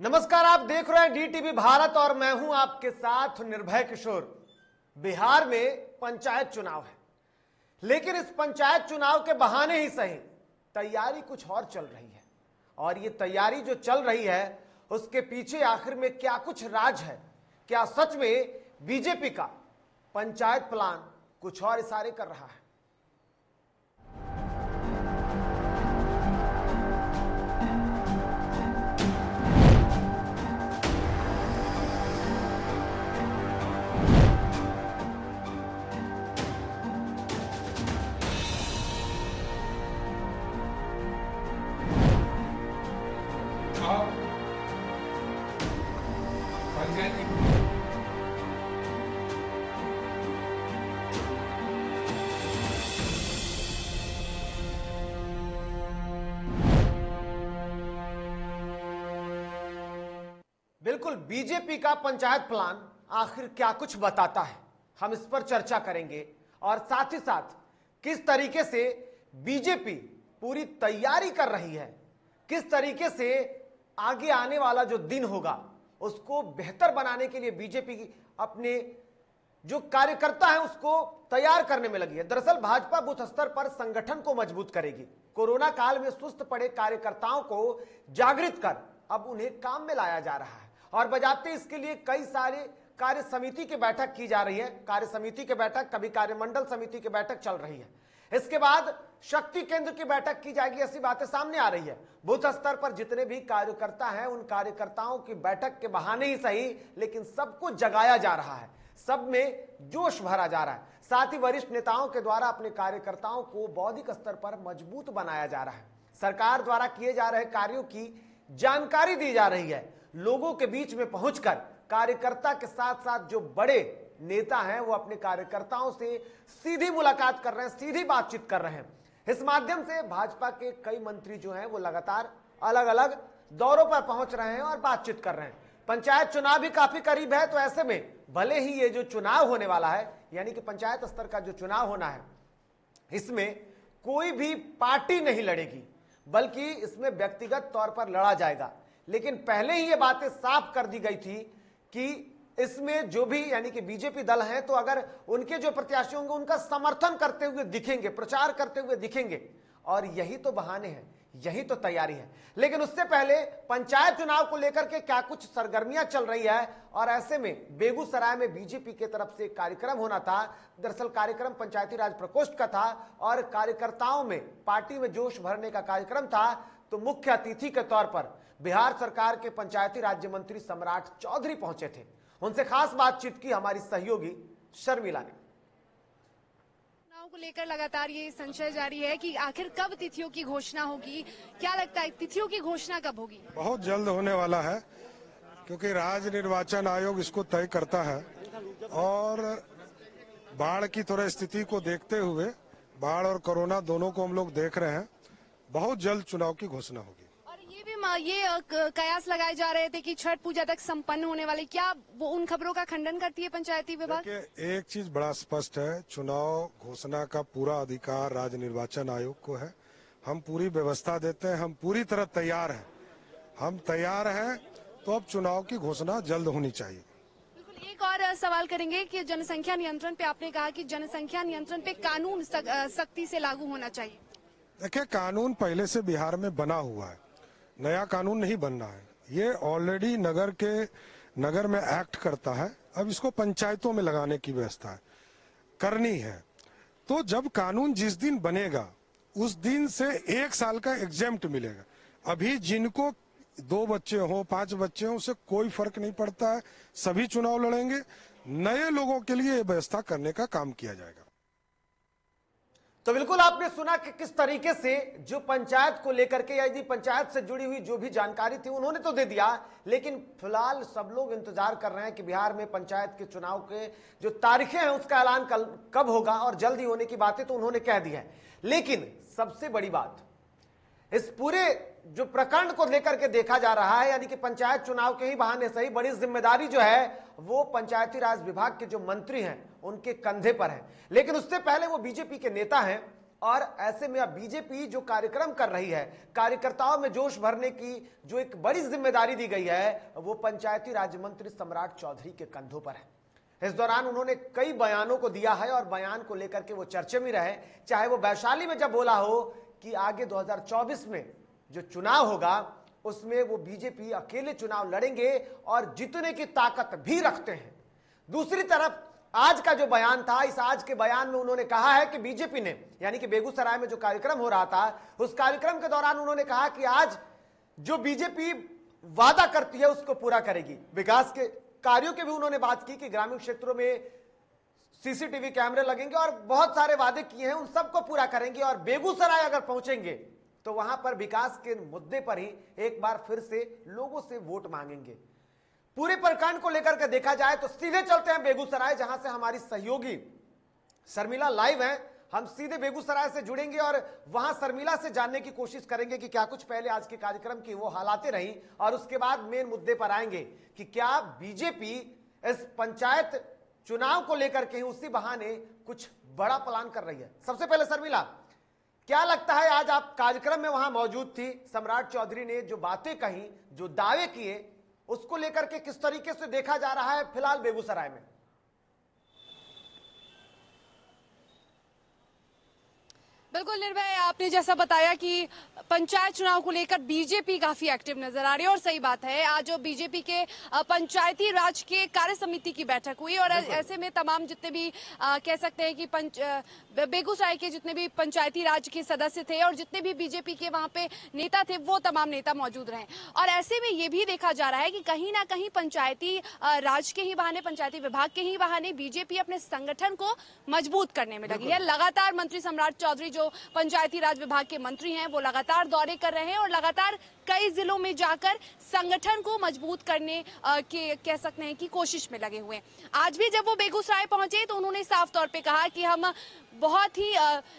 नमस्कार, आप देख रहे हैं डीटीवी भारत और मैं हूं आपके साथ निर्भय किशोर। बिहार में पंचायत चुनाव है, लेकिन इस पंचायत चुनाव के बहाने ही सही तैयारी कुछ और चल रही है। और ये तैयारी जो चल रही है उसके पीछे आखिर में क्या कुछ राज है? क्या सच में बीजेपी का पंचायत प्लान कुछ और इशारे कर रहा है? बिल्कुल, बीजेपी का पंचायत प्लान आखिर क्या कुछ बताता है, हम इस पर चर्चा करेंगे। और साथ ही साथ किस तरीके से बीजेपी पूरी तैयारी कर रही है, किस तरीके से आगे आने वाला जो दिन होगा उसको बेहतर बनाने के लिए बीजेपी अपने जो कार्यकर्ता है उसको तैयार करने में लगी है। दरअसल भाजपा बूथ स्तर पर संगठन को मजबूत करेगी। कोरोना काल में सुस्त पड़े कार्यकर्ताओं को जागृत कर अब उन्हें काम में लाया जा रहा है और बजाते इसके लिए कई सारे कार्य समिति की बैठक की जा रही है। कार्य समिति की बैठक, कभी कार्यमंडल समिति की बैठक चल रही है। इसके बाद शक्ति केंद्र की बैठक की जाएगी, ऐसी बातें सामने आ रही है। बूथ स्तर पर जितने भी कार्यकर्ता हैं उन कार्यकर्ताओं की बैठक के बहाने ही सही, लेकिन सबको जगाया जा रहा है, सब में जोश भरा जा रहा है। साथ ही वरिष्ठ नेताओं के द्वारा अपने कार्यकर्ताओं को बौद्धिक स्तर पर मजबूत बनाया जा रहा है। सरकार द्वारा किए जा रहे कार्यों की जानकारी दी जा रही है। लोगों के बीच में पहुंचकर कार्यकर्ता के साथ साथ जो बड़े नेता हैं वो अपने कार्यकर्ताओं से सीधी मुलाकात कर रहे हैं, सीधी बातचीत कर रहे हैं। इस माध्यम से भाजपा के कई मंत्री जो हैं वो लगातार अलग अलग दौरों पर पहुंच रहे हैं और बातचीत कर रहे हैं। पंचायत चुनाव भी काफी करीब है, तो ऐसे में भले ही ये जो चुनाव होने वाला है, यानी कि पंचायत स्तर का जो चुनाव होना है, इसमें कोई भी पार्टी नहीं लड़ेगी, बल्कि इसमें व्यक्तिगत तौर पर लड़ा जाएगा। लेकिन पहले ही ये बातें साफ कर दी गई थी कि इसमें जो भी यानी कि बीजेपी दल हैं, तो अगर उनके जो प्रत्याशी होंगे उनका समर्थन करते हुए दिखेंगे, प्रचार करते हुए दिखेंगे। और यही तो बहाने हैं, यही तो तैयारी है। लेकिन उससे पहले पंचायत चुनाव को लेकर के क्या कुछ सरगर्मियां चल रही है। और ऐसे में बेगूसराय में बीजेपी की तरफ से कार्यक्रम होना था। दरअसल कार्यक्रम पंचायती राज प्रकोष्ठ का था और कार्यकर्ताओं में पार्टी में जोश भरने का कार्यक्रम था। तो मुख्य अतिथि के तौर पर बिहार सरकार के पंचायती राज्य मंत्री सम्राट चौधरी पहुंचे थे। उनसे खास बातचीत की हमारी सहयोगी शर्मिला ने। चुनाव को लेकर लगातार ये संशय जारी है कि आखिर कब तिथियों की घोषणा होगी। क्या लगता है, तिथियों की घोषणा कब होगी? बहुत जल्द होने वाला है, क्योंकि राज्य निर्वाचन आयोग इसको तय करता है। और बाढ़ की थोड़ा स्थिति को देखते हुए, बाढ़ और कोरोना दोनों को हम लोग देख रहे हैं, बहुत जल्द चुनाव की घोषणा होगी। ये कयास लगाए जा रहे थे कि छठ पूजा तक संपन्न होने वाले, क्या वो उन खबरों का खंडन करती है पंचायती विभाग? एक चीज बड़ा स्पष्ट है, चुनाव घोषणा का पूरा अधिकार राज्य निर्वाचन आयोग को है। हम पूरी व्यवस्था देते हैं, हम पूरी तरह तैयार हैं। हम तैयार हैं, तो अब चुनाव की घोषणा जल्द होनी चाहिए। बिल्कुल। एक और सवाल करेंगे कि जनसंख्या नियंत्रण पे आपने कहा कि जनसंख्या नियंत्रण पे कानून सख्ती से लागू होना चाहिए। देखिए, कानून पहले से बिहार में बना हुआ है, नया कानून नहीं बनना है। ये ऑलरेडी नगर में एक्ट करता है, अब इसको पंचायतों में लगाने की व्यवस्था है, करनी है। तो जब कानून जिस दिन बनेगा उस दिन से 1 साल का एग्जेम्प्ट मिलेगा। अभी जिनको 2 बच्चे हो, 5 बच्चे हो, उससे कोई फर्क नहीं पड़ता है, सभी चुनाव लड़ेंगे। नए लोगों के लिए व्यवस्था करने का काम किया जाएगा। तो बिल्कुल आपने सुना कि किस तरीके से जो पंचायत को लेकर के या यदि पंचायत से जुड़ी हुई जो भी जानकारी थी उन्होंने तो दे दिया, लेकिन फिलहाल सब लोग इंतजार कर रहे हैं कि बिहार में पंचायत के चुनाव के जो तारीखें हैं उसका ऐलान कब होगा। और जल्दी होने की बातें तो उन्होंने कह दी है। लेकिन सबसे बड़ी बात इस पूरे जो प्रकरण को लेकर के देखा जा रहा है, यानी कि पंचायत चुनाव के ही बहाने से ही बड़ी जिम्मेदारी जो है वो पंचायती राज विभाग के जो मंत्री हैं उनके कंधे पर है। लेकिन उससे पहले वो बीजेपी के नेता हैं और ऐसे में अब बीजेपी जो कार्यक्रम कर रही है, कार्यकर्ताओं में जोश भरने की जो एक बड़ी जिम्मेदारी दी गई है, वो पंचायती राज मंत्री सम्राट चौधरी के कंधों पर है। इस दौरान उन्होंने कई बयानों को दिया है और बयान को लेकर के वो चर्चे में रहे, चाहे वो वैशाली में जब बोला हो कि आगे 2024 में जो चुनाव होगा उसमें वो बीजेपी अकेले चुनाव लड़ेंगे और जीतने की ताकत भी रखते हैं। दूसरी तरफ आज का जो बयान था, इस आज के बयान में उन्होंने कहा है कि बीजेपी ने, यानी कि बेगूसराय में जो कार्यक्रम हो रहा था, उस कार्यक्रम के दौरान उन्होंने कहा कि आज जो बीजेपी वादा करती है उसको पूरा करेगी। विकास के कार्यों की भी उन्होंने बात की कि ग्रामीण क्षेत्रों में सीसीटीवी कैमरे लगेंगे और बहुत सारे वादे किए हैं, उन सबको पूरा करेंगे और बेगूसराय अगर पहुंचेंगे तो वहां पर विकास के मुद्दे पर ही एक बार फिर से लोगों से वोट मांगेंगे। पूरे प्रखंड को लेकर के देखा जाए तो सीधे चलते हैं बेगूसराय, जहां से हमारी सहयोगी शर्मिला लाइव है। हम सीधे बेगूसराय से जुड़ेंगे और वहां शर्मिला से जानने की कोशिश करेंगे कि क्या कुछ पहले आज के कार्यक्रम की वो हालातें रही और उसके बाद मेन मुद्दे पर आएंगे कि क्या बीजेपी इस पंचायत चुनाव को लेकर के उसी बहाने कुछ बड़ा प्लान कर रही है। सबसे पहले शर्मिला, क्या लगता है, आज आप कार्यक्रम में वहां मौजूद थी, सम्राट चौधरी ने जो बातें कही, जो दावे किए, उसको लेकर के किस तरीके से देखा जा रहा है फिलहाल बेगूसराय में? बिल्कुल निर्भय, आपने जैसा बताया कि पंचायत चुनाव को लेकर बीजेपी काफी एक्टिव नजर आ रही है और सही बात है। आज बीजेपी के पंचायती राज के कार्य समिति की बैठक हुई और ऐसे में तमाम जितने भी कह सकते हैं कि बेगूसराय के जितने भी पंचायती राज के सदस्य थे और जितने भी बीजेपी के वहां पे नेता थे, वो तमाम नेता मौजूद रहे। और ऐसे में ये भी देखा जा रहा है कि कहीं ना कहीं पंचायती राज के ही बहाने, पंचायती विभाग के ही बहाने बीजेपी अपने संगठन को मजबूत करने में लगी है। लगातार मंत्री सम्राट चौधरी जो पंचायती राज विभाग के मंत्री हैं, वो लगातार दौरे कर रहे हैं और लगातार कई जिलों में जाकर संगठन को मजबूत करने के कह सकते हैं कि कोशिश में लगे हुए हैं। आज भी जब वो बेगूसराय पहुंचे तो उन्होंने साफ तौर पे कहा कि हम बहुत ही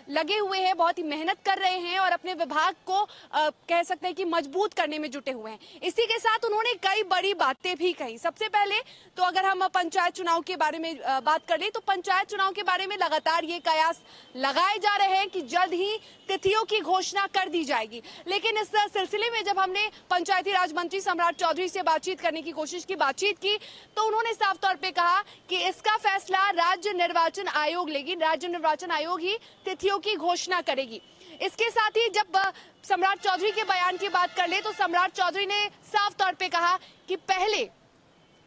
लगे हुए हैं, बहुत ही मेहनत कर रहे हैं और अपने विभाग को कह सकते हैं कि मजबूत करने में जुटे हुए हैं। इसी के साथ उन्होंने कई बड़ी बातें भी कही। सबसे पहले तो अगर हम पंचायत चुनाव के बारे में बात कर ले तो पंचायत चुनाव के बारे में लगातार ये कयास लगाए जा रहे हैं कि जल्द ही तिथियों की घोषणा कर दी जाएगी। लेकिन इस सिलसिले में जब हमने पंचायती राज मंत्री सम्राट चौधरी से बातचीत करने की कोशिश की, बातचीत की, तो उन्होंने साफ तौर पे कहा कि इसका फैसला राज्य निर्वाचन आयोग लेगी, राज्य निर्वाचन आयोग ही तिथियों की घोषणा करेगी। इसके साथ ही जब सम्राट चौधरी के बयान की बात कर ले तो सम्राट चौधरी ने साफ तौर पे कहा कि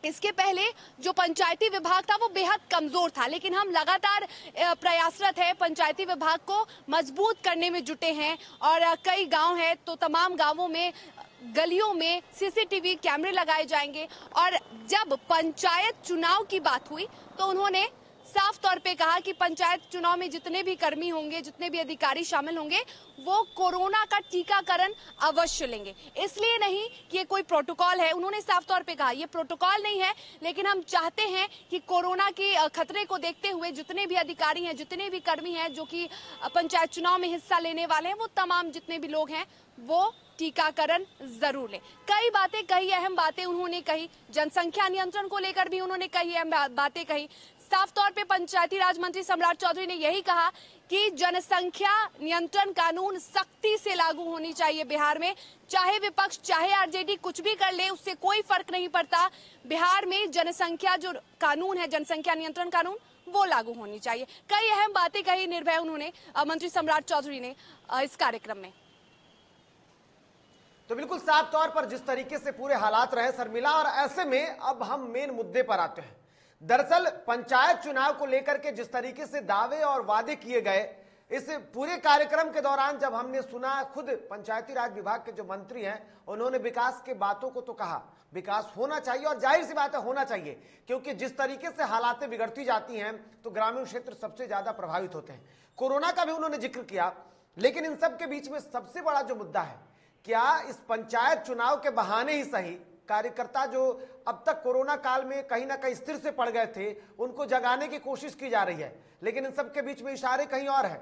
इसके पहले जो पंचायती विभाग था वो बेहद कमजोर था, लेकिन हम लगातार प्रयासरत है, पंचायती विभाग को मजबूत करने में जुटे हैं और कई गांव हैं तो तमाम गांवों में, गलियों में सीसीटीवी कैमरे लगाए जाएंगे। और जब पंचायत चुनाव की बात हुई तो उन्होंने साफ तौर पे कहा कि पंचायत चुनाव में जितने भी कर्मी होंगे, जितने भी अधिकारी शामिल होंगे, वो कोरोना का टीकाकरण अवश्य लेंगे। इसलिए नहीं कि ये कोई प्रोटोकॉल है, उन्होंने साफ तौर पे कहा ये प्रोटोकॉल नहीं है, लेकिन हम चाहते हैं कि कोरोना के खतरे को देखते हुए जितने भी अधिकारी हैं, जितने भी कर्मी हैं जो कि पंचायत चुनाव में हिस्सा लेने वाले हैं, वो तमाम जितने भी लोग हैं वो टीकाकरण जरूर लें। कई बातें कही, अहम बातें उन्होंने कही। जनसंख्या नियंत्रण को लेकर भी उन्होंने कई अहम बातें कही। साफ तौर पे पंचायती राज मंत्री सम्राट चौधरी ने यही कहा कि जनसंख्या नियंत्रण कानून सख्ती से लागू होनी चाहिए बिहार में। चाहे विपक्ष, चाहे आरजेडी कुछ भी कर ले, उससे कोई फर्क नहीं पड़ता। बिहार में जनसंख्या जो कानून है, जनसंख्या नियंत्रण कानून, वो लागू होनी चाहिए। कई अहम बातें कही निर्भय उन्होंने, मंत्री सम्राट चौधरी ने इस कार्यक्रम में। तो बिल्कुल साफ तौर पर जिस तरीके से पूरे हालात रहे शर्मिला, और ऐसे में अब हम मेन मुद्दे पर आते हैं। दरअसल पंचायत चुनाव को लेकर के जिस तरीके से दावे और वादे किए गए, इस पूरे कार्यक्रम के दौरान जब हमने सुना, खुद पंचायती राज विभाग के जो मंत्री हैं उन्होंने विकास के बातों को तो कहा, विकास होना चाहिए और जाहिर सी बात है होना चाहिए, क्योंकि जिस तरीके से हालातें बिगड़ती जाती हैं तो ग्रामीण क्षेत्र सबसे ज्यादा प्रभावित होते हैं। कोरोना का भी उन्होंने जिक्र किया, लेकिन इन सब के बीच में सबसे बड़ा जो मुद्दा है, क्या इस पंचायत चुनाव के बहाने ही सही कार्यकर्ता जो अब तक कोरोना काल में कहीं ना कहीं स्थिर से पड़ गए थे, उनको जगाने की कोशिश की जा रही है, लेकिन इन सब के बीच में इशारे कहीं और हैं।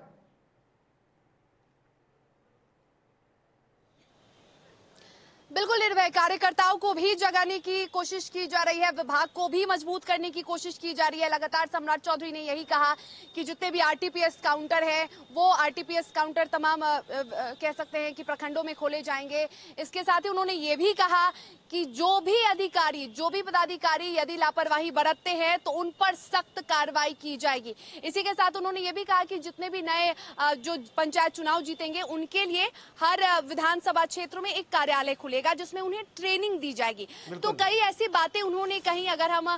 बिल्कुल निर्भय, कार्यकर्ताओं को भी जगाने की कोशिश की जा रही है, विभाग को भी मजबूत करने की कोशिश की जा रही है। लगातार सम्राट चौधरी ने यही कहा कि जितने भी आरटीपीएस काउंटर है वो आरटीपीएस काउंटर तमाम कह सकते हैं कि प्रखंडों में खोले जाएंगे। इसके साथ ही उन्होंने ये भी कहा कि जो भी अधिकारी, जो भी पदाधिकारी यदि लापरवाही बरतते हैं तो उन पर सख्त कार्रवाई की जाएगी। इसी के साथ उन्होंने ये भी कहा कि जितने भी नए जो पंचायत चुनाव जीतेंगे उनके लिए हर विधानसभा क्षेत्र में एक कार्यालय खुलेगा जिसमें उन्हें ट्रेनिंग दी जाएगी। तो कई ऐसी बातें उन्होंने कही। अगर हम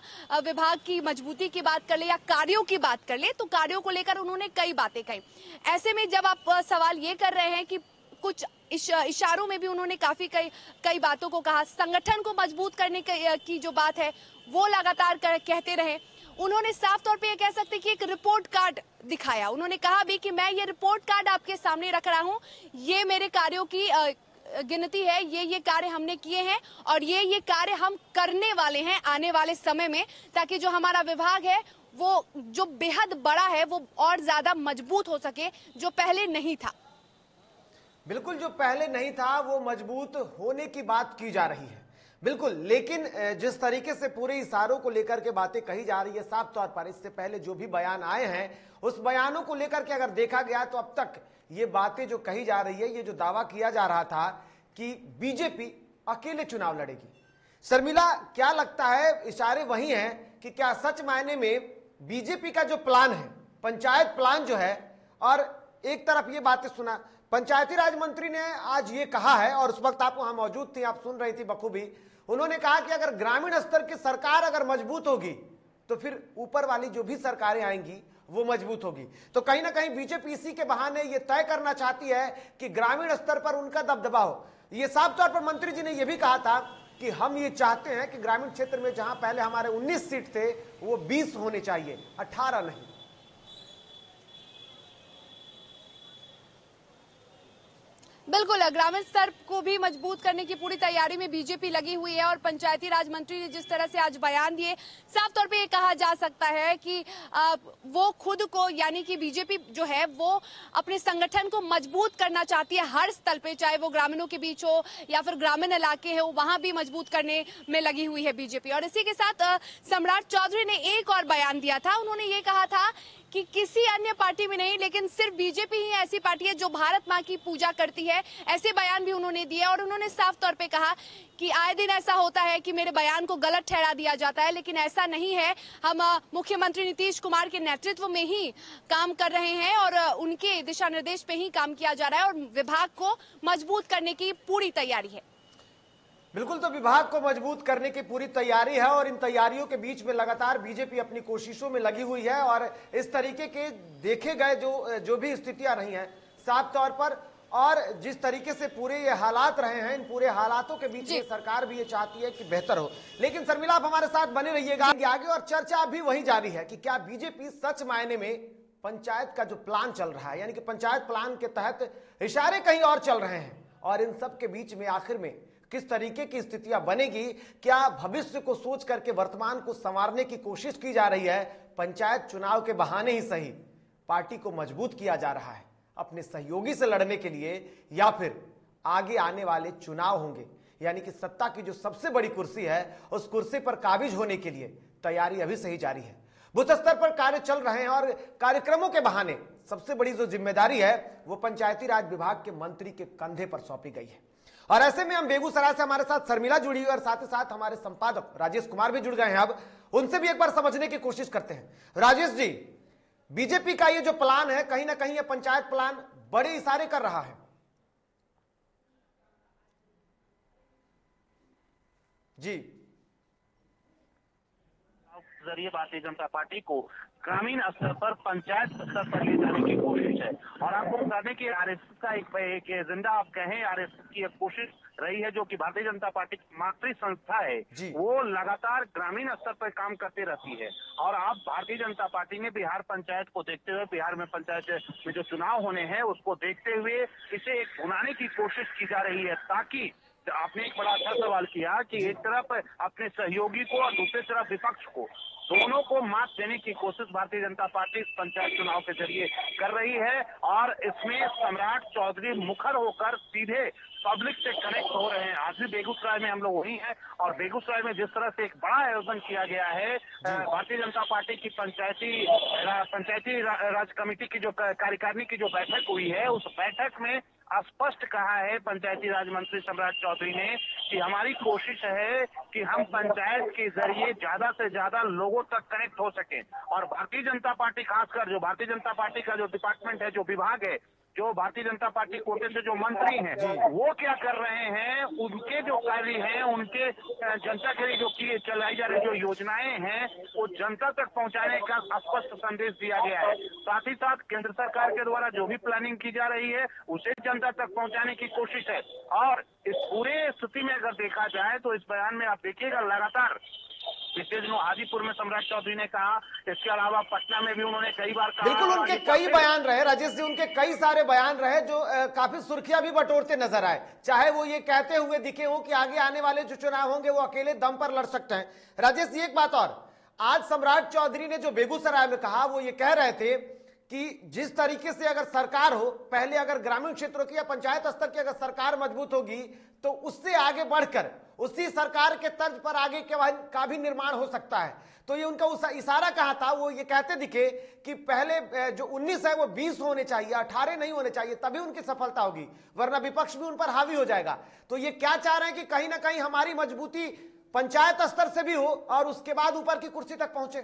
विभाग की मजबूती की बात कर ले या कार्यों की बात कर ले तो कार्यों को लेकर उन्होंने कई बातें कही। ऐसे में जब आप सवाल ये कर रहे हैं कि कुछ इशारों में भी उन्होंने काफी कई बातों को कहा, संगठन को मजबूत करने की जो बात है वो लगातार कहते रहे। उन्होंने साफ तौर पे ये कह सकते कि एक रिपोर्ट कार्ड दिखाया। उन्होंने कहा भी कि मैं ये रिपोर्ट कार्ड आपके सामने रख रहा हूँ, ये मेरे कार्यों की गिनती है, ये कार्य हमने किए हैं और ये कार्य हम करने वाले हैं आने वाले समय में, ताकि जो हमारा विभाग है वो जो बेहद बड़ा है वो और ज्यादा मजबूत हो सके, जो पहले नहीं था। बिल्कुल, जो पहले नहीं था वो मजबूत होने की बात की जा रही है। बिल्कुल, लेकिन जिस तरीके से पूरे इशारों को लेकर के बातें कही जा रही है, साफ तौर पर इससे पहले जो भी बयान आए हैं उस बयानों को लेकर के अगर देखा गया तो अब तक ये बातें जो कही जा रही है, ये जो दावा किया जा रहा था कि बीजेपी अकेले चुनाव लड़ेगी। शर्मिला, क्या लगता है इशारे वही हैं कि क्या सच मायने में बीजेपी का जो प्लान है, पंचायत प्लान जो है, और एक तरफ ये बातें सुना, पंचायती राज मंत्री ने आज ये कहा है और उस वक्त आप वहां मौजूद थी, आप सुन रही थी बखूबी, उन्होंने कहा कि अगर ग्रामीण स्तर की सरकार अगर मजबूत होगी तो फिर ऊपर वाली जो भी सरकारें आएंगी वो मजबूत होगी। तो कहीं ना कहीं बीजेपी इसी के बहाने ये तय करना चाहती है कि ग्रामीण स्तर पर उनका दबदबा हो। ये साफ तौर पर मंत्री जी ने यह भी कहा था कि हम ये चाहते हैं कि ग्रामीण क्षेत्र में जहां पहले हमारे 19 सीट थे वो 20 होने चाहिए, 18 नहीं। बिल्कुल, ग्रामीण स्तर को भी मजबूत करने की पूरी तैयारी में बीजेपी लगी हुई है और पंचायती राज मंत्री ने जिस तरह से आज बयान दिए, साफ तौर पे ये कहा जा सकता है कि वो खुद को, यानी कि बीजेपी जो है वो अपने संगठन को मजबूत करना चाहती है हर स्तर पे, चाहे वो ग्रामीणों के बीच हो या फिर ग्रामीण इलाके हो, वहां भी मजबूत करने में लगी हुई है बीजेपी। और इसी के साथ सम्राट चौधरी ने एक और बयान दिया था। उन्होंने ये कहा था कि किसी अन्य पार्टी में नहीं, लेकिन सिर्फ बीजेपी ही ऐसी पार्टी है जो भारत मां की पूजा करती है। ऐसे बयान भी उन्होंने दिए और उन्होंने साफ तौर पे कहा कि आए दिन ऐसा होता है कि मेरे बयान को गलत ठहरा दिया जाता है, लेकिन ऐसा नहीं है। हम मुख्यमंत्री नीतीश कुमार के नेतृत्व में ही काम कर रहे हैं और उनके दिशा निर्देश पे ही काम किया जा रहा है और विभाग को मजबूत करने की पूरी तैयारी है। बिल्कुल, तो विभाग को मजबूत करने की पूरी तैयारी है और इन तैयारियों के बीच में लगातार बीजेपी अपनी कोशिशों में लगी हुई है। और इस तरीके के देखे गए जो भी स्थितियां रही हैं साफ तौर पर, और जिस तरीके से पूरे ये हालात रहे हैं, इन पूरे हालातों के बीच में सरकार भी ये चाहती है कि बेहतर हो। लेकिन शर्मिला, आप हमारे साथ बने रहिएगा आगे, और चर्चा भी वही जारी है कि क्या बीजेपी सच मायने में पंचायत का जो प्लान चल रहा है, यानी कि पंचायत प्लान के तहत इशारे कहीं और चल रहे हैं, और इन सब के बीच में आखिर में किस तरीके की स्थितियां बनेगी, क्या भविष्य को सोच करके वर्तमान को संवारने की कोशिश की जा रही है, पंचायत चुनाव के बहाने ही सही पार्टी को मजबूत किया जा रहा है अपने सहयोगी से लड़ने के लिए, या फिर आगे आने वाले चुनाव होंगे, यानी कि सत्ता की जो सबसे बड़ी कुर्सी है उस कुर्सी पर काबिज होने के लिए तैयारी अभी सही जारी है। बूथ स्तर पर कार्य चल रहे हैं और कार्यक्रमों के बहाने सबसे बड़ी जो जिम्मेदारी है वो पंचायती राज विभाग के मंत्री के कंधे पर सौंपी गई है। और ऐसे में हम बेगूसराय से हमारे साथ शर्मिला जुड़ी हुई और साथ ही साथ हमारे संपादक राजेश कुमार भी जुड़ गए हैं। अब उनसे भी एक बार समझने की कोशिश करते हैं। राजेश जी, बीजेपी का ये जो प्लान है, कहीं ना कहीं ये पंचायत प्लान बड़े इशारे कर रहा है जी। जरिए भारतीय जनता पार्टी को ग्रामीण स्तर पर पंचायत स्तर पर ले जाने की कोशिश है। और आपको बता दें कि आरएसएस का एक एजेंडा आप कहें, आरएसएस की एक कोशिश रही है, जो कि भारतीय जनता पार्टी की मातृ संस्था है, वो लगातार ग्रामीण स्तर पर काम करती रहती है। और अब भारतीय जनता पार्टी ने बिहार पंचायत को देखते हुए, बिहार में पंचायत में जो चुनाव होने हैं उसको देखते हुए इसे एक भुनाने की कोशिश की जा रही है, ताकि आपने एक बड़ा अच्छा सवाल किया कि एक तरफ अपने सहयोगी को और दूसरी तरफ विपक्ष को, दोनों को मात देने की कोशिश भारतीय जनता पार्टी इस पंचायत चुनाव के जरिए कर रही है और इसमें सम्राट चौधरी मुखर होकर सीधे पब्लिक से कनेक्ट हो रहे हैं। आज भी बेगूसराय में हम लोग वही हैं और बेगूसराय में जिस तरह से एक बड़ा आयोजन किया गया है भारतीय जनता पार्टी की पंचायती राज कमेटी की जो कार्यकारिणी की जो बैठक हुई है, उस बैठक में स्पष्ट कहा है पंचायती राज मंत्री सम्राट चौधरी ने कि हमारी कोशिश है कि हम पंचायत के जरिए ज्यादा से ज्यादा लोगों तक कनेक्ट हो सके। और भारतीय जनता पार्टी, खासकर जो भारतीय जनता पार्टी का जो डिपार्टमेंट है, जो विभाग है, जो भारतीय जनता पार्टी कोटे से जो मंत्री हैं, वो क्या कर रहे हैं, उनके जो कार्य हैं, उनके जनता के लिए जो की चलाई जा रही जो योजनाएं हैं, वो जनता तक पहुंचाने का स्पष्ट संदेश दिया गया है। साथ ही साथ केंद्र सरकार के द्वारा जो भी प्लानिंग की जा रही है, उसे जनता तक पहुंचाने की कोशिश है। और इस पूरे स्थिति में अगर देखा जाए तो इस बयान में आप देखिएगा लगातार पिछले दिनों हाजीपुर में सम्राट चौधरी ने कहा, इसके अलावा पटना में भी उन्होंने कई बार कहा। बिल्कुल, उनके कई बयान रहे राजेश जी, उनके कई सारे बयान रहे जो काफी सुर्खियां भी बटोरते नजर आए। चाहे वो ये कहते हुए दिखे हो कि आगे आने वाले जो चुनाव होंगे वो अकेले दम पर लड़ सकते हैं। राजेश जी, एक बात और, आज सम्राट चौधरी ने जो बेगूसराय में कहा, वो ये कह रहे थे कि जिस तरीके से अगर सरकार हो, पहले अगर ग्रामीण क्षेत्रों की या पंचायत स्तर की अगर सरकार मजबूत होगी तो उससे आगे बढ़कर उसी सरकार के तर्ज पर आगे का भी निर्माण हो सकता है। तो ये उनका इशारा कहा था, वो ये कहते दिखे कि पहले जो 19 है वो 20 होने चाहिए, 18 नहीं होने चाहिए, तभी उनकी सफलता होगी, वरना विपक्ष भी उन पर हावी हो जाएगा। तो ये क्या चाह रहे हैं कि कहीं ना कहीं हमारी मजबूती पंचायत स्तर से भी हो और उसके बाद ऊपर की कुर्सी तक पहुंचे।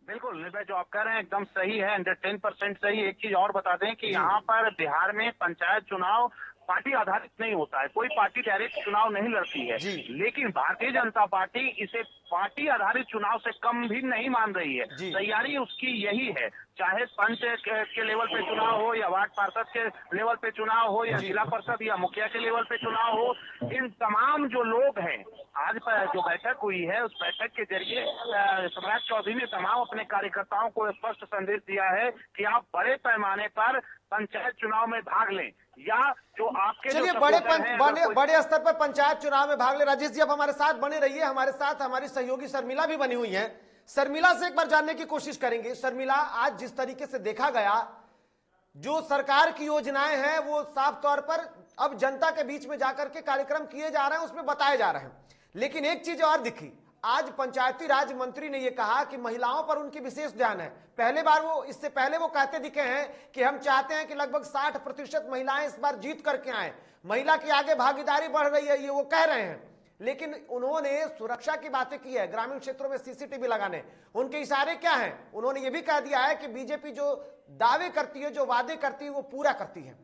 बिल्कुल निर्भय, जो आप कह रहे हैं एकदम सही है, 110% सही। एक चीज और बता दें कि यहाँ पर बिहार में पंचायत चुनाव पार्टी आधारित नहीं होता है, कोई पार्टी डायरेक्ट चुनाव नहीं लड़ती है, लेकिन भारतीय जनता पार्टी इसे पार्टी आधारित चुनाव से कम भी नहीं मान रही है। तैयारी उसकी यही है, चाहे पंच के लेवल पे चुनाव हो या वार्ड पार्षद के लेवल पे चुनाव हो या जिला परिषद या मुखिया के लेवल पे चुनाव हो, इन तमाम जो लोग हैं, आज जो बैठक हुई है उस बैठक के जरिए सम्राट चौधरी ने तमाम अपने कार्यकर्ताओं को स्पष्ट संदेश दिया है कि आप बड़े पैमाने पर पंचायत चुनाव में भाग लें या जो आपके चलिए बड़े स्तर पर पंचायत चुनाव में भाग ले। राजेश जी, अब हमारे साथ बने रहिए, हमारे साथ हमारी सहयोगी शर्मिला भी बनी हुई है। शर्मिला से एक बार जानने की कोशिश करेंगे। शर्मिला, आज जिस तरीके से देखा गया, जो सरकार की योजनाएं हैं वो साफ तौर पर अब जनता के बीच में जाकर के कार्यक्रम किए जा रहे हैं, उसमें बताए जा रहे हैं, लेकिन एक चीज और दिखी, आज पंचायती राज मंत्री ने यह कहा कि महिलाओं पर उनकी विशेष ध्यान है। पहले बार वो, इससे पहले वो कहते दिखे हैं कि हम चाहते हैं कि लगभग 60% महिलाएं इस बार जीत करके आए, महिला की आगे भागीदारी बढ़ रही है, ये वो कह रहे हैं। लेकिन उन्होंने सुरक्षा की बातें की है, ग्रामीण क्षेत्रों में सीसीटीवी लगाने, उनके इशारे क्या हैं? उन्होंने ये भी कह दिया है कि बीजेपी जो दावे करती है, जो वादे करती है, वो पूरा करती है।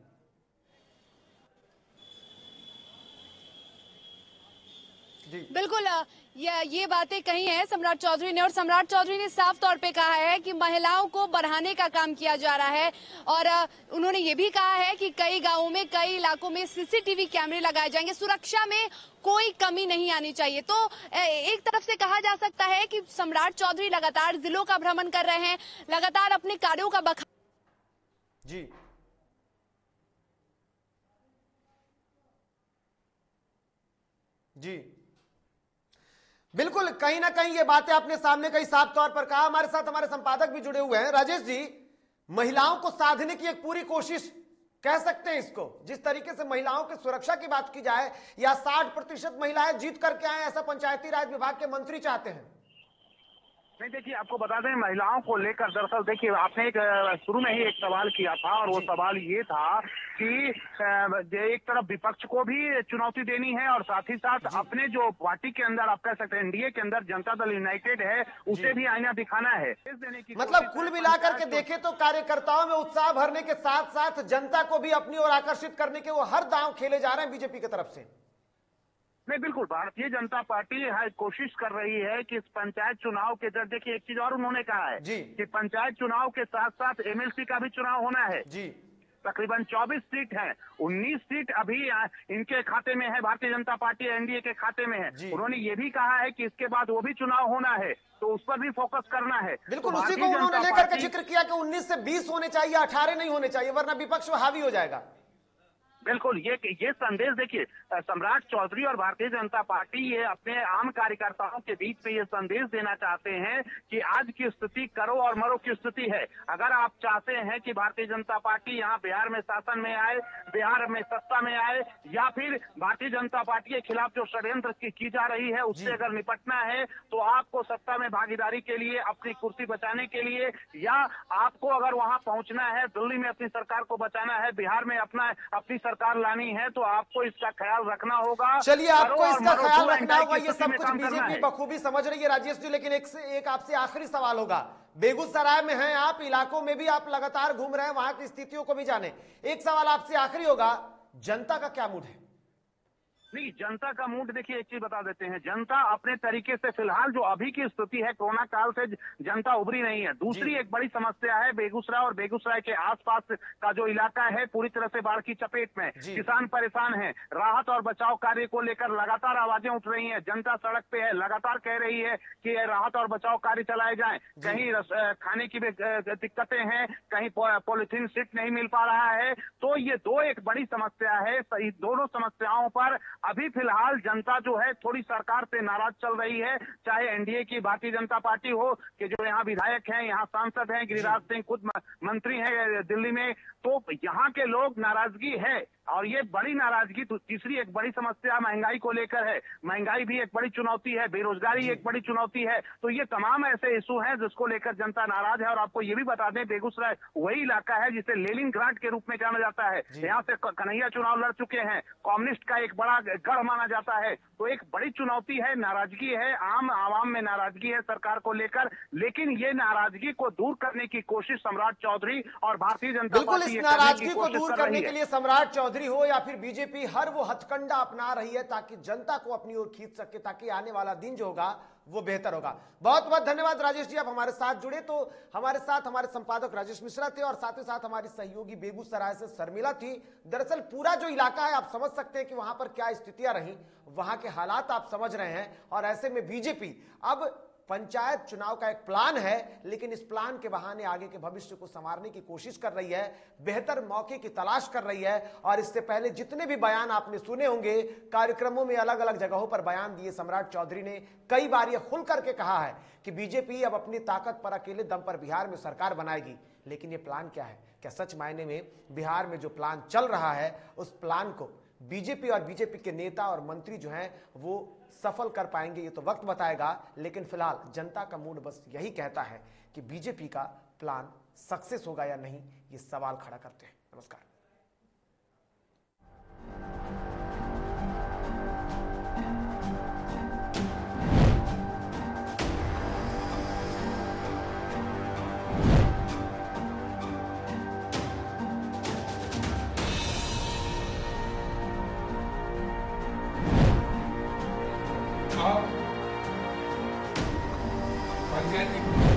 बिल्कुल, ये बातें कही हैं सम्राट चौधरी ने, और सम्राट चौधरी ने साफ तौर पे कहा है कि महिलाओं को बढ़ाने का काम किया जा रहा है। और उन्होंने ये भी कहा है कि कई गांवों में, कई इलाकों में सीसीटीवी कैमरे लगाए जाएंगे, सुरक्षा में कोई कमी नहीं आनी चाहिए। तो एक तरफ से कहा जा सकता है कि सम्राट चौधरी लगातार जिलों का भ्रमण कर रहे हैं, लगातार अपने कार्यों का जी जी बिल्कुल, कहीं ना कहीं ये बातें आपने सामने कहीं साफ तौर पर कहा। हमारे साथ हमारे संपादक भी जुड़े हुए हैं। राजेश जी, महिलाओं को साधने की एक पूरी कोशिश कह सकते हैं इसको, जिस तरीके से महिलाओं की सुरक्षा की बात की जाए, या 60% महिलाएं जीत करके आए, ऐसा पंचायती राज विभाग के मंत्री चाहते हैं। नहीं, देखिए आपको बता दें, महिलाओं को लेकर दरअसल देखिए आपने शुरू में ही एक सवाल किया था, और वो सवाल ये था कि एक तरफ विपक्ष को भी चुनौती देनी है और साथ ही साथ अपने जो पार्टी के अंदर, आप कह सकते हैं एनडीए के अंदर जनता दल यूनाइटेड है, उसे भी आईना दिखाना है। मतलब कुल मिलाकर के देखें तो कार्यकर्ताओं में उत्साह भरने के साथ साथ जनता को भी अपनी ओर आकर्षित करने के वो हर दांव खेले जा रहे हैं बीजेपी की तरफ से। नहीं, बिल्कुल, भारतीय जनता पार्टी कोशिश कर रही है कि इस पंचायत चुनाव के जरिए, देखिए एक चीज और उन्होंने कहा है कि पंचायत चुनाव के साथ साथ एमएलसी का भी चुनाव होना है जी। तकरीबन 24 सीट है, 19 सीट अभी इनके खाते में है, भारतीय जनता पार्टी एनडीए के खाते में है। उन्होंने ये भी कहा है कि इसके बाद वो भी चुनाव होना है, तो उस पर भी फोकस करना है। बिल्कुल, उसी को उन्होंने लेकर के जिक्र किया कि 19 से 20 होने चाहिए, 18 नहीं होने चाहिए, वरना विपक्ष हावी हो जाएगा। बिल्कुल, ये संदेश देखिए, सम्राट चौधरी और भारतीय जनता पार्टी ये अपने आम कार्यकर्ताओं के बीच में ये संदेश देना चाहते हैं कि आज की स्थिति करो और मरो की स्थिति है। अगर आप चाहते हैं कि भारतीय जनता पार्टी यहाँ बिहार में शासन में आए, बिहार में सत्ता में आए, या फिर भारतीय जनता पार्टी के खिलाफ जो षड्यंत्र की जा रही है उससे अगर निपटना है, तो आपको सत्ता में भागीदारी के लिए, अपनी कुर्सी बचाने के लिए, या आपको अगर वहां पहुंचना है, दिल्ली में अपनी सरकार को बचाना है, बिहार में अपनी सरकार लानी है, तो आपको इसका ख्याल रखना होगा। चलिए, आपको इसका ख्याल रखना होगा, ये सब कुछ बीजेपी बखूबी समझ रही है राजेश जी। लेकिन एक आपसे आखिरी सवाल होगा, बेगूसराय में हैं आप, इलाकों में भी आप लगातार घूम रहे हैं, वहां की स्थितियों को भी जाने। एक सवाल आपसे आखिरी होगा, जनता का क्या मूड है? नहीं, जनता का मूड देखिए, एक चीज बता देते हैं, जनता अपने तरीके से फिलहाल जो अभी की स्थिति है, कोरोना काल से जनता उभरी नहीं है। दूसरी एक बड़ी समस्या है बेगूसराय और बेगूसराय के आसपास का जो इलाका है पूरी तरह से बाढ़ की चपेट में, किसान परेशान हैं। राहत और बचाव कार्य को लेकर लगातार आवाजें उठ रही हैं, जनता सड़क पे है, लगातार कह रही है कि राहत और बचाव कार्य चलाए जाएं। कहीं खाने की दिक्कतें हैं, कहीं पॉलिथीन सीट नहीं मिल पा रहा है। तो ये दो एक बड़ी समस्या है। दोनों समस्याओं पर अभी फिलहाल जनता जो है थोड़ी सरकार से नाराज चल रही है, चाहे एनडीए की भारतीय जनता पार्टी हो, कि जो यहाँ विधायक हैं, यहाँ सांसद हैं, गिरिराज सिंह खुद मंत्री हैं दिल्ली में, तो यहाँ के लोग नाराजगी है। और ये बड़ी नाराजगी, तीसरी एक बड़ी समस्या महंगाई को लेकर है। महंगाई भी एक बड़ी चुनौती है, बेरोजगारी एक बड़ी चुनौती है। तो ये तमाम ऐसे इशू हैं जिसको लेकर जनता नाराज है। और आपको ये भी बता दें, बेगूसराय वही इलाका है जिसे लेनिनग्राड के रूप में जाना जाता है। यहाँ से कन्हैया चुनाव लड़ चुके हैं, कम्युनिस्ट का एक बड़ा गढ़ माना जाता है। तो एक बड़ी चुनौती है, नाराजगी है, आवाम में नाराजगी है सरकार को लेकर। लेकिन ये नाराजगी को दूर करने की कोशिश सम्राट चौधरी और भारतीय जनता पार्टी, इस नाराजगी को दूर करने के लिए सम्राट चौधरी हो या फिर बीजेपी, हर वो हथकंडा अपना रही है ताकि जनता को अपनी ओर खींच सके, ताकि आने वाला दिन जो होगा वो बेहतर होगा। बहुत बहुत धन्यवाद राजेश जी, आप हमारे साथ जुड़े। तो हमारे साथ हमारे संपादक राजेश मिश्रा थे और साथ ही साथ हमारी सहयोगी बेगूसराय से शर्मिला थी। दरअसल पूरा जो इलाका है आप समझ सकते हैं कि वहां पर क्या स्थितियां रही, वहां के हालात आप समझ रहे हैं। और ऐसे में बीजेपी अब पंचायत चुनाव का एक प्लान है, लेकिन इस प्लान के बहाने आगे के भविष्य को संवारने की कोशिश कर रही है, बेहतर मौके की तलाश कर रही है। और इससे पहले जितने भी बयान आपने सुने होंगे, कार्यक्रमों में अलग अलग जगहों पर बयान दिए, सम्राट चौधरी ने कई बार यह खुल करके कहा है कि बीजेपी अब अपनी ताकत पर, अकेले दम पर बिहार में सरकार बनाएगी। लेकिन यह प्लान क्या है? क्या सच मायने में बिहार में जो प्लान चल रहा है, उस प्लान को बीजेपी और बीजेपी के नेता और मंत्री जो हैं वो सफल कर पाएंगे? ये तो वक्त बताएगा। लेकिन फिलहाल जनता का मूड बस यही कहता है कि बीजेपी का प्लान सक्सेस होगा या नहीं, ये सवाल खड़ा करते हैं। नमस्कार। पंचायत